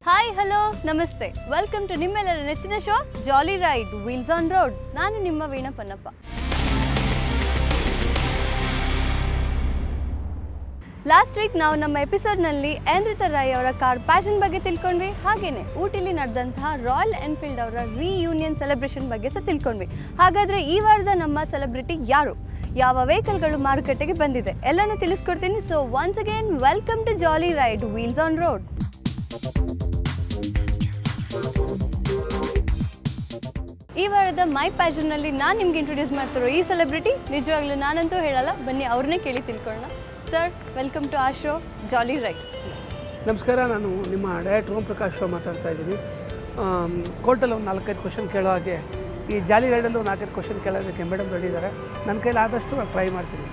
Hi hello ನಮಸ್ತೆ welcome to ನಿಮ್ಮೆಲ್ಲರ ನೆಚ್ಚಿನ show jolly ride wheels on road. ನಾನು ನಿಮ್ಮ ವೀಣಾ ಪನ್ನಪ್ಪ. ಲಾಸ್ಟ್ ವೀಕ್ ನಾವು ನಮ್ಮ ಎಪಿಸೋಡ್ನಲ್ಲಿ ಐಂದ್ರಿತಾ ರಾಯ್ ಅವರ ಕಾರ್ ಪ್ಯಾಷನ್ ಬಗ್ಗೆ ತಿಳ್ಕೊಂಡ್ವಿ. ಹಾಗೆಯೇ ಊಟಿಲಿ ನಡೆದಂತಹ ರಾಯಲ್ ಎನ್ಫೀಲ್ಡ್ ಅವರ ರೀಯೂನಿಯನ್ ಸೆಲೆಬ್ರೇಷನ್ ಬಗ್ಗೆ ಸಹ ತಿಳ್ಕೊಂಡ್ವಿ. ಹಾಗಾದರೆ ಈ ವಾರದ ನಮ್ಮ ಸೆಲೆಬ್ರಿಟಿ ಯಾರು, ಯಾವ ವೆಹಿಕಲ್ಗಳು ಮಾರುಕಟ್ಟೆಗೆ ಬಂದಿದೆ ಎಲ್ಲನೂ ತಿಳಿಸ್ಕೊಡ್ತೀನಿ. So once again welcome to jolly ride wheels on road. ಈ ವಾರದ ಮೈ ಪ್ಯಾಷನ್ನಲ್ಲಿ ನಾನು ನಿಮ್ಗೆ ಇಂಟ್ರೊಡ್ಯೂಸ್ ಮಾಡ್ತಿರೋ ಈ ಸೆಲೆಬ್ರಿಟಿ ನಿಜವಾಗ್ಲೂ ನಾನಂತೂ ಹೇಳಲ್ಲ, ಬನ್ನಿ ಅವ್ರನ್ನೇ ಕೇಳಿ ತಿಳ್ಕೊಳ್ಳೋಣ. Sir, welcome to our show jolly ride. ನಮಸ್ಕಾರ, ನಾನು ನಿಮ್ಮ ಡೈರೆಕ್ಟರ್ ಓಂ ಪ್ರಕಾಶ್ ರಾವ್ ಮಾತಾಡ್ತಾ ಇದ್ದೀನಿ. ಕೋರ್ಟಲ್ಲಿ ಒಂದು 4-5 ಕ್ವಶನ್ ಕೇಳೋ ಹಾಗೆ ಈ ಜಾಲಿ ರೈಡಲ್ಲೂ 4-5 ಕ್ವಶನ್ ಕೇಳೋದಕ್ಕೆ ಮೇಡಮ್ ರೆಡಿ ಇದ್ದಾರೆ. ನನ್ನ ಕೈಲಿ ಆದಷ್ಟು ನಾನು ಟ್ರೈ ಮಾಡ್ತೀನಿ.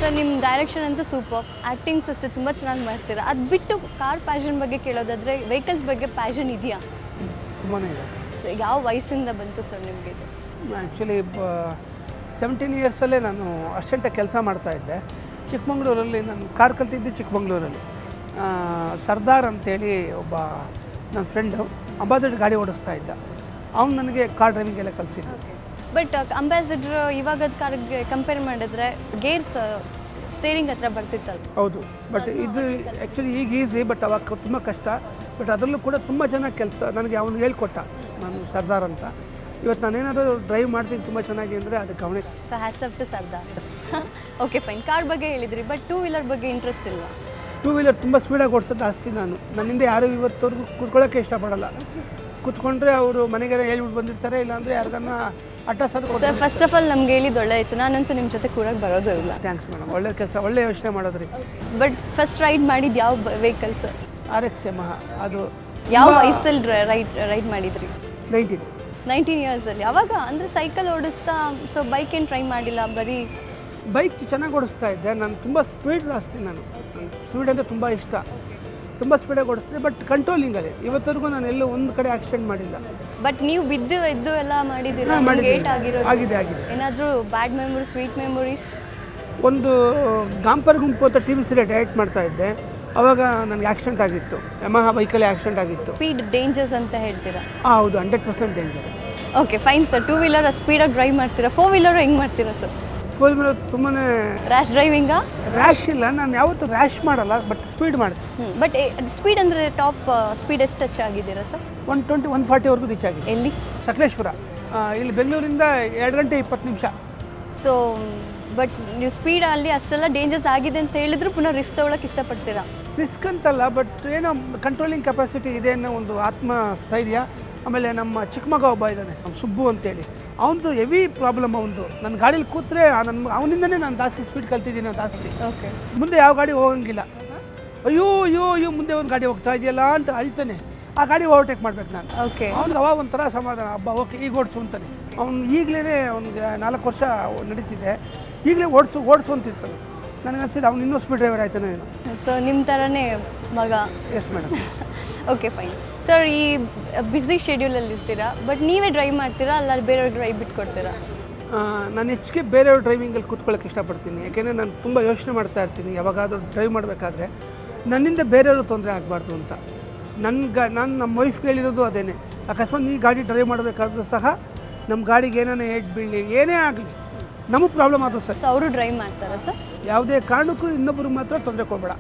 ಸರ್, ನಿಮ್ಮ ಡೈರೆಕ್ಷನ್ ಅಂತೂ ಸೂಪರ್, ಆ್ಯಕ್ಟಿಂಗ್ಸ್ ಅಷ್ಟೇ ತುಂಬ ಚೆನ್ನಾಗಿ ಮಾಡ್ತೀರಾ. ಅದು ಬಿಟ್ಟು ಕಾರ್ ಪ್ಯಾಷನ್ ಬಗ್ಗೆ ಕೇಳೋದಾದರೆ ವೆಹಿಕಲ್ಸ್ ಬಗ್ಗೆ ಪ್ಯಾಷನ್ ಇದೆಯಾ? ತುಂಬಾ ಇದೆ. ಯಾವ ವಯಸ್ಸಿಂದ ಬಂತು ಸರ್ ನಿಮಗೆ ಇದು? ಆ್ಯಕ್ಚುಲಿ 17 ಇಯರ್ಸಲ್ಲೇ ನಾನು ಅಷ್ಟೆಂಟಾಗಿ ಕೆಲಸ ಮಾಡ್ತಾಯಿದ್ದೆ. ಚಿಕ್ಕಮಂಗ್ಳೂರಲ್ಲಿ ನಾನು ಕಾರ್ ಕಲ್ತಿದ್ದೆ. ಚಿಕ್ಕಮಂಗ್ಳೂರಲ್ಲಿ ಸರ್ದಾರ್ ಅಂತೇಳಿ ಒಬ್ಬ ನನ್ನ ಫ್ರೆಂಡು ಅಂಬಾಸಿಡರ್ ಗಾಡಿ ಓಡಿಸ್ತಾ ಇದ್ದ. ಅವ್ನು ನನಗೆ ಕಾರ್ ಡ್ರೈವಿಂಗ್ ಎಲ್ಲ ಕಲಿಸಿದ್ದು. ಬಟ್ ಅಂಬಾಸಿಡರ್ ಇವಾಗದ ಕಾರ್ಗೆ ಕಂಪೇರ್ ಮಾಡಿದ್ರೆ ಗೇರ್ಸ್ ಸ್ಟೇರಿಂಗ್ ಹತ್ರ ಬರ್ತಿತ್ತಲ್ಲ? ಹೌದು, ಬಟ್ ಇದು ಆ್ಯಕ್ಚುಲಿ ಈಗ ಈಸಿ, ಬಟ್ ಅವಾಗ ತುಂಬ ಕಷ್ಟ. ಬಟ್ ಅದರಲ್ಲೂ ಕೂಡ ತುಂಬ ಚೆನ್ನಾಗಿ ಕೆಲಸ ನನಗೆ ಅವನು ಹೇಳ್ಕೊಟ್ಟ, ನಾನು ಸರ್ದಾರ್ ಅಂತ. ಇವತ್ತು ನಾನೇನಾದರೂ ಡ್ರೈವ್ ಮಾಡ್ತೀನಿ ತುಂಬ ಚೆನ್ನಾಗಿ ಅಂದರೆ ಅದಕ್ಕೆ ಅವನೇ. So hats off to Sardar. Okay fine. Car ಬಗ್ಗೆ ಹೇಳಿದ್ರಿ, ಬಟ್ ಟೂ ವೀಲರ್ ಬಗ್ಗೆ ಇಂಟ್ರೆಸ್ಟ್ ಇಲ್ವಾ? ಟೂ ವೀಲರ್ ತುಂಬ ಸ್ಪೀಡಾಗಿ ಓಡಿಸೋದು ಜಾಸ್ತಿ. ನನ್ನಿಂದ ಯಾರು ಇವತ್ತವರೆಗೂ ಕೂತ್ಕೊಳ್ಳೋಕ್ಕೆ ಇಷ್ಟಪಡಲ್ಲ. ಕೂತ್ಕೊಂಡ್ರೆ ಅವರು ಮನೆಗೆ ಹೇಳ್ಬಿಟ್ಟು ಬಂದಿರ್ತಾರೆ, ಇಲ್ಲಾಂದರೆ ಯಾರಿಗನ್ನ ಅಡ್ಡ ಸರ್. ಫಸ್ಟ್ ಆಫ್ ಆಲ್ ನಮ್ಗೆ ಹೇಳಿದ್ದು ಒಳ್ಳೆ ಆಯಿತು. ನಾನಂತೂ ನಿಮ್ಮ ಜೊತೆ ಕೂರಕ್ಕೆ ಬರೋದು ಇಲ್ಲ. ಥ್ಯಾಂಕ್ಸ್ ಮೇಡಮ್, ಒಳ್ಳೆ ಕೆಲಸ, ಒಳ್ಳೆ ಯೋಚನೆ ಮಾಡೋದ್ರಿ. ಬಟ್ ಫಸ್ಟ್ ರೈಡ್ ಮಾಡಿದ್ದು ಯಾವ ವೆಹಿಕಲ್ಸ್? RX Yamaha. ಅದು ಯಾವ ವಯಸ್ಸಲ್ಲಿ ರೈಡ್ ಮಾಡಿದ್ರಿ? 19 ಇಯರ್ಸಲ್ಲಿ. ಅವಾಗ ಅಂದರೆ ಸೈಕಲ್ ಓಡಿಸ್ತಾ, ಸೊ ಬೈಕ್ ಏನು ಟ್ರೈ ಮಾಡಿಲ್ಲ? ಬರೀ ಬೈಕ್ ಚೆನ್ನಾಗಿ ಓಡಿಸ್ತಾ ಇದ್ದೆ. ನಾನು ತುಂಬ ಸ್ಪೀಡ್ ಜಾಸ್ತಿ. ನಾನು ಸ್ಪೀಡ್ ಅಂದರೆ ತುಂಬ ಇಷ್ಟ, ತುಂಬ ಸ್ಪೀಡಾಗಿ ಓಡಿಸ್ತಿದ್ದೆ. ಬಟ್ ಕಂಟ್ರೋಲಿಂಗಲ್ಲಿ ಇವತ್ತರೆಗೂ ನಾನು ಎಲ್ಲೂ ಒಂದು ಕಡೆ ಆಕ್ಸಿಡೆಂಟ್ ಮಾಡಿಲ್ಲ. ಬಟ್ ನೀವು ಬಿದ್ದು ಎದ್ದು ಎಲ್ಲ ಮಾಡಿದ್ದೀರಾ? ಗೇಟ್ ಆಗಿರೋದು ಆಗಿದೆ. ಏನಾದರೂ ಬ್ಯಾಡ್ ಮೆಮೊರಿ, ಸ್ವೀಟ್ ಮೆಮೊರೀಸ್? ಒಂದು ಗಾಂಪರ್ ಗುಂಪು ಅಂತ TV ಸೀರಿಯಲ್ ಡೈರೆಕ್ಟ್ ಮಾಡ್ತಾ ಇದ್ದೆ. ಅವಾಗ ನನಗೆ ಆಕ್ಸಿಡೆಂಟ್ ಆಗಿತ್ತು. ಯಮಹ ಬೈಕಲ್ಲಿ ಆಕ್ಸಿಡೆಂಟ್ ಆಗಿತ್ತು. ಸ್ಪೀಡ್ ಡೇಂಜರ್ಸ್ ಅಂತ ಹೇಳ್ತೀರಾ? ಹೌದು, 100% danger. Okay fine sir. Two wheeler ಸ್ಪೀಡಾಗಿ ಡ್ರೈವ್ ಮಾಡ್ತೀರಾ? 4 ವೀಲರ್ ಹೆಂಗೆ ಮಾಡ್ತೀರಾ ಸರ್? 4 ವೀಲರ್ ತುಂಬಾ ರ್ಯಾಶ್ ಡ್ರೈವಿಂಗಾ? ರ್ಯಾಶ್ ಇಲ್ಲ, ನಾನು ಯಾವತ್ತೂ ರ್ಯಾಶ್ ಮಾಡಲ್ಲ, ಬಟ್ ಸ್ಪೀಡ್ ಮಾಡ್ತೀನಿ. ಬಟ್ ಸ್ಪೀಡ್ ಅಂದರೆ ಟಾಪ್ ಸ್ಪೀಡ್ ಎಷ್ಟು ಟಚ್ ಆಗಿದ್ದೀರಾ ಸರ್? 120, 140ವರೆಗೂ ರೀಚ್ ಆಗಿದೆ. ಎಲ್ಲಿ? ಸಕಲೇಶ್ಪುರ. ಇಲ್ಲಿ ಬೆಂಗಳೂರಿಂದ 2 ಗಂಟೆ 20 ನಿಮಿಷ. ಸೊ ಬಟ್ ನೀವು ಸ್ಪೀಡ್ ಅಲ್ಲಿ ಅಷ್ಟೆಲ್ಲ ಡೇಂಜರ್ಸ್ ಆಗಿದೆ ಅಂತ ಹೇಳಿದ್ರು ಪುನಃ ರಿಸ್ಕ್ ತೊಗೊಳಕ್ಕೆ ಇಷ್ಟಪಡ್ತೀರಾ? ರಿಸ್ಕ್ ಅಂತಲ್ಲ, ಬಟ್ ಏನೋ ಕಂಟ್ರೋಲಿಂಗ್ ಕೆಪಾಸಿಟಿ ಇದೆ ಅನ್ನೋ ಒಂದು ಆತ್ಮಸ್ಥೈರ್ಯ. ಆಮೇಲೆ ನಮ್ಮ ಚಿಕ್ಕ ಮಗ ಒಬ್ಬ ಇದ್ದಾನೆ, ನಮ್ಮ ಸುಬ್ಬು ಅಂತೇಳಿ. ಅವನದು ಹೆವಿ ಪ್ರಾಬ್ಲಮ್. ಅವನದು ನನ್ನ ಗಾಡೀಲಿ ಕೂತ್ರೆ ಅವನಿಂದನೇ ನಾನು ಜಾಸ್ತಿ ಸ್ಪೀಡ್ ಕಲ್ತಿದ್ದೀನಿ. ಜಾಸ್ತಿ ಮುಂದೆ ಯಾವ ಗಾಡಿ ಹೋಗಂಗಿಲ್ಲ. ಅಯ್ಯೋ ಮುಂದೆ ಒಂದು ಗಾಡಿ ಹೋಗ್ತಾ ಇದೆಯಲ್ಲ ಅಂತ ಅಳ್ತಾನೆ. ಆ ಗಾಡಿ ಓವರ್ಟೇಕ್ ಮಾಡ್ಬೇಕು ನಾನು. ಅವ್ನಿಗೆ ಅವಾಗ ಒಂಥರ ಸಮಾಧಾನ, ಹಬ್ಬ ಓಕೆ ಈಗ ಓಡಿಸು ಅಂತಾನೆ. ಅವ್ನು ಈಗಲೇ ಅವ್ನಿಗೆ 4 ವರ್ಷ ನಡೀತಿದೆ, ಈಗಲೇ ಓಡಿಸು ಅಂತಿರ್ತಾನೆ. ನನಗೆ ಅನ್ಸಿದ್ದು ಅವ್ನು ಇನ್ನೂ ಸ್ಪೀಡ್ ಡ್ರೈವರ್ ಆಯ್ತಾನೆ ಏನು. ಸೊ ನಿಮ್ಮ ಥರನೇ ಮಗ? Yes madam. Okay fine sir. ಈ ಬ್ಯುಸಿ ಶೆಡ್ಯೂಲಲ್ಲಿ ಇರ್ತೀರಾ, ಬಟ್ ನೀವೇ ಡ್ರೈವ್ ಮಾಡ್ತೀರಾ ಅಲ್ಲ ಬೇರೆಯವ್ರಿಗೆ ಡ್ರೈವ್ ಬಿಟ್ಕೊಡ್ತೀರಾ? ನಾನು ಹೆಚ್ಚಿಗೆ ಬೇರೆಯವ್ರ ಡ್ರೈವಿಂಗಲ್ಲಿ ಕೂತ್ಕೊಳ್ಳೋಕೆ ಇಷ್ಟಪಡ್ತೀನಿ. ಯಾಕೆಂದರೆ ನಾನು ತುಂಬ ಯೋಚನೆ ಮಾಡ್ತಾ ಇರ್ತೀನಿ, ಯಾವಾಗಾದರೂ ಡ್ರೈವ್ ಮಾಡಬೇಕಾದ್ರೆ ನನ್ನಿಂದ ಬೇರೆಯವ್ರಿಗೆ ತೊಂದರೆ ಆಗಬಾರ್ದು ಅಂತ. ನಾನು ನಮ್ಮ ವೈಫ್ಗೆ ಹೇಳಿರೋದು ಅದೇನೆ. ಅಕಸ್ಮಾತ್ ಈ ಗಾಡಿ ಡ್ರೈವ್ ಮಾಡಬೇಕಾದ್ರೂ ಸಹ ನಮ್ಮ ಗಾಡಿಗೆ ಏನೇ ಏಟ್ ಬೀಳಲಿ, ಏನೇ ಆಗಲಿ, ನಮಗೆ ಪ್ರಾಬ್ಲಮ್ ಆದರೂ ಸರ್ ಅವರು ಡ್ರೈವ್ ಮಾಡ್ತಾರಾ ಸರ್? ಯಾವುದೇ ಕಾರಣಕ್ಕೂ ಇನ್ನೊಬ್ಬರಿಗೆ ಮಾತ್ರ ತೊಂದರೆ ಕೊಡಬೇಡ,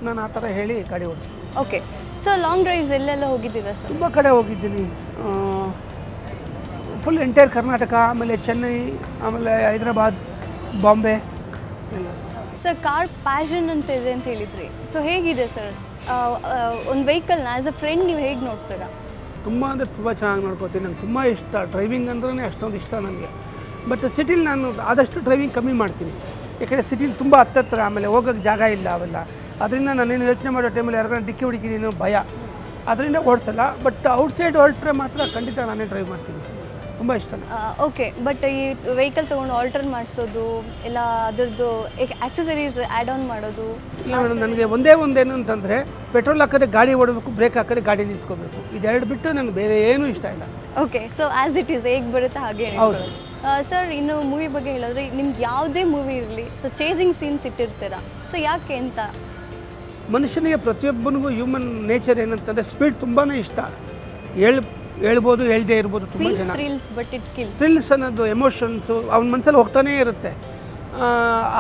ನಾನು ಆ ಥರ ಹೇಳಿ ಗಾಡಿ ಓಡಿಸ್ತೀನಿ. Okay sir. ಲಾಂಗ್ ಡ್ರೈವ್ಸ್ ಎಲ್ಲೆಲ್ಲ ಹೋಗಿದ್ದೀರಾ ಸರ್? ತುಂಬ ಕಡೆ ಹೋಗಿದ್ದೀನಿ. ಫುಲ್ ಎಂಟೈರ್ ಕರ್ನಾಟಕ, ಆಮೇಲೆ ಚೆನ್ನೈ, ಆಮೇಲೆ ಹೈದರಾಬಾದ್, ಬಾಂಬೆ ಎಲ್ಲ. ಸರ್, ಕಾರ್ ಪ್ಯಾಷನ್ ಅಂತ ಇದೆ ಅಂತ ಹೇಳಿದ್ರಿ. ಸೊ ಹೇಗಿದೆ ಸರ್ ಒಂದು ವೆಹಿಕಲ್ನ ಆ್ಯಸ್ ಅ ಫ್ರೆಂಡ್ ನೀವು ಹೇಗೆ ನೋಡ್ತೀರಾ? ತುಂಬ ಅಂದರೆ ತುಂಬ ಚೆನ್ನಾಗಿ ನೋಡ್ಕೋತೀನಿ. ನಂಗೆ ತುಂಬ ಇಷ್ಟ ಡ್ರೈವಿಂಗ್ ಅಂದ್ರೆ ಅಷ್ಟೊಂದು ಇಷ್ಟ ನನಗೆ. ಬಟ್ ಸಿಟಿಲಿ ನಾನು ಆದಷ್ಟು ಡ್ರೈವಿಂಗ್ ಕಮ್ಮಿ ಮಾಡ್ತೀನಿ. ಯಾಕೆಂದರೆ ಸಿಟಿಲಿ ತುಂಬ ಹತ್ತತ್ರ, ಆಮೇಲೆ ಹೋಗೋಕ್ಕೆ ಜಾಗ ಇಲ್ಲ ಅವೆಲ್ಲ. ಅದರಿಂದ ನಾನೇನು ಯೋಚನೆ ಮಾಡೋ ಟೈಮಲ್ಲಿ ಯಾರಿಗಾನ ಡಿಕ್ಕಿ ಹೊಡಿತೀನಿ ಅನ್ನೋ ಭಯ, ಅದರಿಂದ ಓಡಿಸಲ್ಲ. ಬಟ್ ಔಟ್ಸೈಡ್ ಹೊರಟ್ರೆ ಮಾತ್ರ ಖಂಡಿತ ನಾನೇ ಡ್ರೈವ್ ಮಾಡ್ತೀನಿ. ತುಂಬ ಇಷ್ಟ. ಓಕೆ, ಬಟ್ ಈ ವೆಹಿಕಲ್ ತೊಗೊಂಡು ಆಲ್ಟರ್ ಮಾಡಿಸೋದು ಇಲ್ಲ ಅದರದ್ದು ಆಕ್ಸೆಸರೀಸ್ ಆ್ಯಡ್ ಆನ್ ಮಾಡೋದು? ಇಲ್ಲ ಮೇಡಮ್, ನನಗೆ ಒಂದೇನು ಅಂತಂದರೆ ಪೆಟ್ರೋಲ್ ಹಾಕಿದ್ರೆ ಗಾಡಿ ಓಡಬೇಕು, ಬ್ರೇಕ್ ಹಾಕಿದ್ರೆ ಗಾಡಿ ನಿಂತ್ಕೋಬೇಕು, ಇದೆರಡು ಬಿಟ್ಟು ನನಗೆ ಬೇರೆ ಏನೂ ಇಷ್ಟ ಇಲ್ಲ. Okay, so as it is ಹೇಗೆ ಬರುತ್ತೆ ಹಾಗೆ. ಸರ್, ಇನ್ನು ಮೂವಿ ಬಗ್ಗೆ ಹೇಳಿದ್ರೆ ನಿಮ್ಗೆ ಯಾವುದೇ ಮೂವಿ ಇರಲಿ, ಸೊ ಚೇಸಿಂಗ್ ಸೀನ್ಸ್ ಇಟ್ಟಿರ್ತೀರಾ, ಸೊ ಯಾಕೆ ಅಂತ? ಮನುಷ್ಯನಿಗೆ ಪ್ರತಿಯೊಬ್ಬನಿಗೂ ಹ್ಯೂಮನ್ ನೇಚರ್ ಏನಂತಂದರೆ ಸ್ಪೀಡ್ ತುಂಬಾ ಇಷ್ಟ. ಹೇಳ್ಬೋದು, ಹೇಳ್ದೇ ಇರ್ಬೋದು. ತುಂಬ ಜನ ಥ್ರಿಲ್ಸ್ ಅನ್ನೋದು ಎಮೋಷನ್ಸು ಅವ್ನ ಮನಸ್ಸಲ್ಲಿ ಹೋಗ್ತಾನೇ ಇರುತ್ತೆ.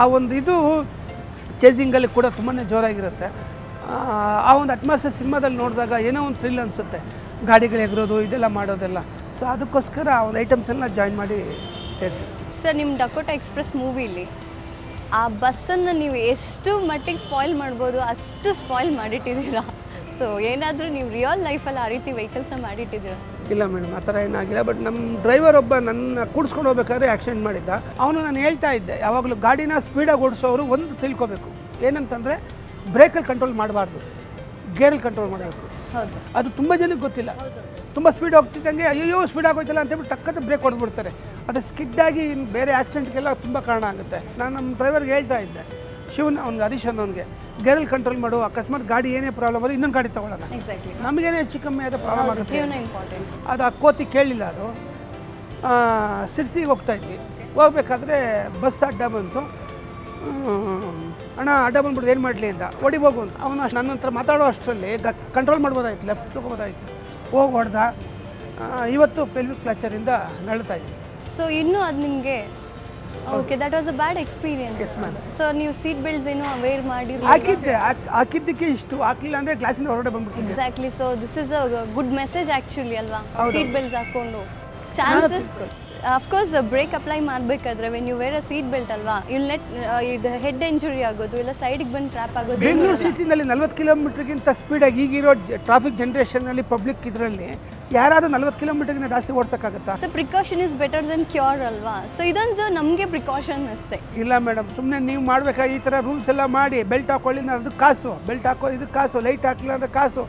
ಆ ಒಂದು ಇದು ಚೇಸಿಂಗಲ್ಲಿ ಕೂಡ ತುಂಬಾ ಜೋರಾಗಿರುತ್ತೆ. ಆ ಒಂದು ಅಟ್ಮಾಸ್ಫಿಯರ್ ಸಿನಿಮಾದಲ್ಲಿ ನೋಡಿದಾಗ ಏನೋ ಒಂದು ಥ್ರಿಲ್ ಅನಿಸುತ್ತೆ, ಗಾಡಿಗಳು ಎಗರೋದು ಇದೆಲ್ಲ ಮಾಡೋದೆಲ್ಲ. ಸೊ ಅದಕ್ಕೋಸ್ಕರ ಆ ಒಂದು ಐಟಮ್ಸ್ ಎಲ್ಲ ಜಾಯಿನ್ ಮಾಡಿ ಸೇರಿಸಿರ್ತೀವಿ. ಸರ್, ನಿಮ್ಮ ಡಕೋಟಾ ಎಕ್ಸ್ಪ್ರೆಸ್ ಮೂವಿಲಿ ಆ ಬಸ್ಸನ್ನು ನೀವು ಎಷ್ಟು ಮಟ್ಟಿಗೆ ಸ್ಪಾಯ್ಲ್ ಮಾಡ್ಬೋದು ಅಷ್ಟು ಸ್ಪಾಯ್ಲ್ ಮಾಡಿಟ್ಟಿದ್ದೀರಾ. ಸೊ ಏನಾದರೂ ನೀವು ರಿಯಲ್ ಲೈಫಲ್ಲಿ ಆ ರೀತಿ ವೆಹಿಕಲ್ಸ್ನ ಮಾಡಿಟ್ಟಿದ್ದೀರಾ? ಇಲ್ಲ ಮೇಡಮ್, ಆ ಥರ ಏನಾಗಿಲ್ಲ. ಬಟ್ ನಮ್ಮ ಡ್ರೈವರ್ ಒಬ್ಬ ನನ್ನ ಕೂಡಿಸ್ಕೊಂಡು ಹೋಗ್ಬೇಕಾದ್ರೆ ಆಕ್ಸಿಡೆಂಟ್ ಮಾಡಿದ್ದ. ಅವನು ನಾನು ಹೇಳ್ತಾ ಇದ್ದೆ, ಯಾವಾಗಲೂ ಗಾಡಿನ ಸ್ಪೀಡಾಗಿ ಓಡಿಸೋರು ಒಂದು ತಿಳ್ಕೊಬೇಕು, ಏನಂತಂದರೆ ಬ್ರೇಕಲ್ಲಿ ಕಂಟ್ರೋಲ್ ಮಾಡಬಾರ್ದು, ಗೇರಲ್ಲಿ ಕಂಟ್ರೋಲ್ ಮಾಡಬೇಕು. ಹೌದು, ಅದು ತುಂಬ ಜನಕ್ಕೆ ಗೊತ್ತಿಲ್ಲ. ತುಂಬ ಸ್ಪೀಡ್ ಹೋಗ್ತಿದ್ದಂಗೆ ಅಯ್ಯೋ ಸ್ಪೀಡ್ ಆಗೋಯ್ತಲ್ಲ ಅಂತೇಳ್ಬಿಟ್ಟು ಟಕ್ಕದ ಬ್ರೇಕ್ ಹೊಡೆದ್ಬಿಡ್ತಾರೆ. ಅದು ಸ್ಕಿಡ್ಡಾಗಿ ಬೇರೆ ಆಕ್ಸಿಡೆಂಟ್ಗೆಲ್ಲ ತುಂಬ ಕಾರಣ ಆಗುತ್ತೆ. ನಾನು ನಮ್ಮ ಡ್ರೈವರ್ಗೆ ಹೇಳ್ತಾ ಇದ್ದೆ, ಶಿವನ್ ಅವ್ನಿಗೆ, ಹರೀಶ್ ಅನ್ನೋನಿಗೆ, ಗೇರಲ್ಲಿ ಕಂಟ್ರೋಲ್ ಮಾಡು, ಅಕಸ್ಮಾತ್ ಗಾಡಿ ಏನೇ ಪ್ರಾಬ್ಲಮ್ ಆದರೆ ಇನ್ನೊಂದು ಗಾಡಿ ತೊಗೊಳ್ಳೋಣ, ನಮಗೇನೇ ಹೆಚ್ಚು ಕಮ್ಮಿ ಆದ ಪ್ರಾಬ್ಲಮ್ ಆಗುತ್ತೆ. ಅದು ಆ ಕೋತಿ ಕೇಳಲಿಲ್ಲ. ಅದು ಸಿರ್ಸಿಗೆ ಹೋಗ್ತಾಯಿದ್ವಿ, ಹೋಗ್ಬೇಕಾದ್ರೆ ಬಸ್ ಅಡ್ಡ ಬಂತು. ಅಣ್ಣ ಅಡ್ಡ ಬಂದ್ಬಿಟ್ಟು ಏನು ಮಾಡಲಿ ಅಂತ, ಹೊಡಿಬೋಗು ಅಂತ. ಅವನು ನನ್ನ ಹತ್ರ ಮಾತಾಡೋ ಅಷ್ಟರಲ್ಲಿ ಕಂಟ್ರೋಲ್ ಮಾಡ್ಬೋದಾಯ್ತು, ಲೆಫ್ಟ್ ತೊಗೋಬೋದಾಯ್ತು, ಹೋಗಿ ಹೊಡೆದ. ಇವತ್ತು ಪೆಲ್ವಿಕ್ ಫ್ರ್ಯಾಕ್ಚರಿಂದ ನಳ್ತಾ ಇದ್ದೀನಿ. ಸೊ ಇನ್ನೂ ಅದು ನಿಮಗೆ okay, that was a bad experience. Yes ma'am. So ನೀವು ಸೀಟ್ ಬೆಲ್ಟ್ಸ್ ಏನೋ ವೇರ್ ಮಾಡಿ ಹಾಕಿದ್ದಕ್ಕೆ ಇಷ್ಟು ಹಾಕಲಿಲ್ಲ ಅಂದರೆ ಕ್ಲಾಸಿಂದ ಹೊರಗಡೆ ಬಂದ್ಬಿಡ್ತೀನಿ. Exactly. So this is a good message actually ಅಲ್ವಾ? ಸೀಟ್ ಬೆಲ್ಟ್ಸ್ ಹಾಕ್ಕೊಂಡು ಚಾನ್ಸಸ್ ಅಫ್ಕೋರ್ಸ್ ಬ್ರೇಕ್ ಅಪ್ಲೈ ಮಾಡಬೇಕಾದ್ರೆ when you wear a seat belt ಅಲ್ವಾ, ಇಲ್ ನೆಟ್ ಇದು ಹೆಡ್ ಇಂಜುರಿ ಆಗೋದು ಇಲ್ಲ ಸೈಡಿಗೆ ಬಂದು ಟ್ರ್ಯಾಪ್ ಆಗೋದು. ಬೆಂಗಳೂರು ಸಿಟಿನಲ್ಲಿ 40 ಕಿಲೋಮೀಟರ್ಗಿಂತ ಸ್ಪೀಡಾಗಿ ಈಗಿರೋ ಟ್ರಾಫಿಕ್ ಜನ್ರೇಷನ್ನಲ್ಲಿ ಪಬ್ಲಿಕ್ ಇದರಲ್ಲಿ ಯಾರಾದರೂ 40 ಕಿಲೋಮೀಟರ್ಗಿಂತ ಜಾಸ್ತಿ ಓಡಿಸೋಕ್ಕಾಗುತ್ತಾ? So precaution is better than cure ಅಲ್ವಾ? ಸೊ ಇದೊಂದು ನಮಗೆ ಪ್ರಿಕಾಷನ್ ಅಷ್ಟೇ. ಇಲ್ಲ ಮೇಡಮ್, ಸುಮ್ಮನೆ ನೀವು ಮಾಡಬೇಕಾಗಿ ಈ ಥರ ರೂಲ್ಸ್ ಎಲ್ಲ ಮಾಡಿ ಬೆಲ್ಟ್ ಹಾಕೊಳ್ಳಿ ಅಂದ್ರೆ ಅದಕ್ಕೆ ಕಾಸು, ಬೆಲ್ಟ್ ಹಾಕೋ ಇದಕ್ಕೆ ಕಾಸು, ಲೈಟ್ ಹಾಕಲಿಲ್ಲ ಅಂದರೆ ಕಾಸು,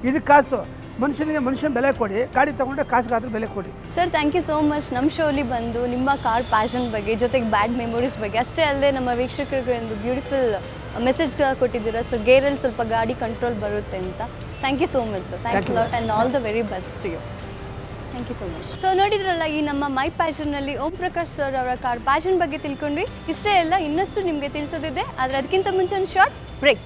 ಇದಕ್ಕೆ ಕಾಸು. ಮನುಷ್ಯನ ಬೆಲೆ ಕೊಡಿ, ಗಾಡಿ ತೊಗೊಂಡ್ರೆ ಕಾಸಿಗಾದ್ರೂ ಬೆಲೆ ಕೊಡಿ. Sir, thank you so much ನಮ್ಮ ಶೋಲಿ ಬಂದು ನಿಮ್ಮ ಕಾರ್ ಪ್ಯಾಷನ್ ಬಗ್ಗೆ ಜೊತೆಗೆ ಬ್ಯಾಡ್ ಮೆಮೊರೀಸ್ ಬಗ್ಗೆ ಅಷ್ಟೇ ಅಲ್ಲದೆ ನಮ್ಮ ವೀಕ್ಷಕರಿಗೆ ಒಂದು ಬ್ಯೂಟಿಫುಲ್ ಮೆಸೇಜ್ ಕೊಟ್ಟಿದ್ದೀರಾ. ಸೊ ಗೇರಲ್ಲಿ ಸ್ವಲ್ಪ ಗಾಡಿ ಕಂಟ್ರೋಲ್ ಬರುತ್ತೆ ಅಂತ. Thank you so much sir. Thanks lot and all the very best to you. Thank you so much. So ನೋಡಿದ್ರಲ್ಲ, ಈ ನಮ್ಮ ಮೈ ಪ್ಯಾಷನ್ನಲ್ಲಿ ಓಂ ಪ್ರಕಾಶ್ ಸರ್ ಅವರ ಕಾರ್ ಪ್ಯಾಷನ್ ಬಗ್ಗೆ ತಿಳ್ಕೊಂಡ್ವಿ. ಇಷ್ಟೇ ಎಲ್ಲ ಇನ್ನಷ್ಟು ನಿಮಗೆ ತಿಳಿಸೋದಿದೆ, ಆದರೆ ಅದಕ್ಕಿಂತ ಮುಂಚೆ ಒಂದು ಶಾರ್ಟ್ ಬ್ರೇಕ್.